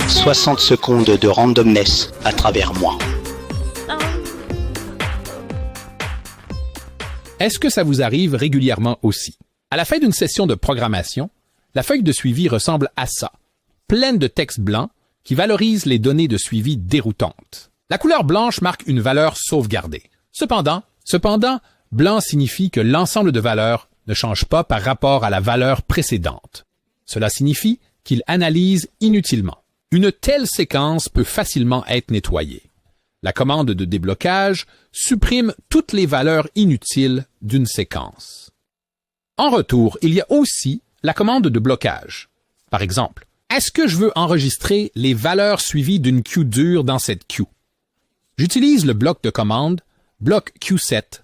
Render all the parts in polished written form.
60 secondes de randomness à travers moi. Est-ce que ça vous arrive régulièrement aussi? À la fin d'une session de programmation, la feuille de suivi ressemble à ça, pleine de texte blanc qui valorise les données de suivi déroutantes. La couleur blanche marque une valeur sauvegardée. Cependant, blanc signifie que l'ensemble de valeurs ne change pas par rapport à la valeur précédente. Cela signifie qu'il analyse inutilement. Une telle séquence peut facilement être nettoyée. La commande de déblocage supprime toutes les valeurs inutiles d'une séquence. En retour, il y a aussi la commande de blocage. Par exemple, est-ce que je veux enregistrer les valeurs suivies d'une queue dure dans cette queue? J'utilise le bloc de commande bloc queueSet.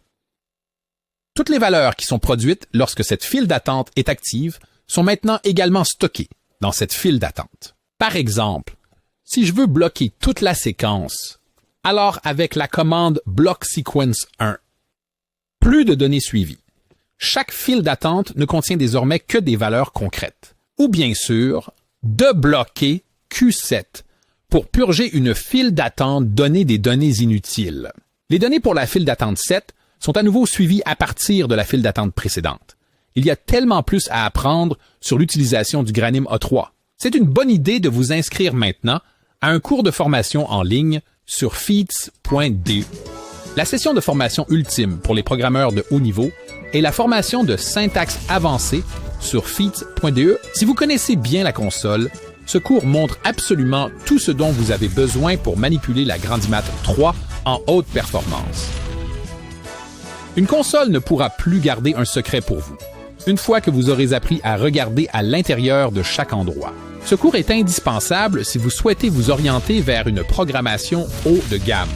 Toutes les valeurs qui sont produites lorsque cette file d'attente est active sont maintenant également stockées dans cette file d'attente. Par exemple, si je veux bloquer toute la séquence, alors avec la commande blockSequence1, plus de données suivies. Chaque file d'attente ne contient désormais que des valeurs concrètes. Ou bien sûr, de bloquer queueSet pour purger une file d'attente donnée des données inutiles. Les données pour la file d'attente 7 sont à nouveau suivies à partir de la file d'attente précédente. Il y a tellement plus à apprendre sur l'utilisation du Granim A3. C'est une bonne idée de vous inscrire maintenant à un cours de formation en ligne sur feats.de. La session de formation ultime pour les programmeurs de haut niveau est la formation de syntaxe avancée sur feats.de. Si vous connaissez bien la console, ce cours montre absolument tout ce dont vous avez besoin pour manipuler la Grandimat 3 en haute performance. Une console ne pourra plus garder un secret pour vous, une fois que vous aurez appris à regarder à l'intérieur de chaque endroit. Ce cours est indispensable si vous souhaitez vous orienter vers une programmation haut de gamme.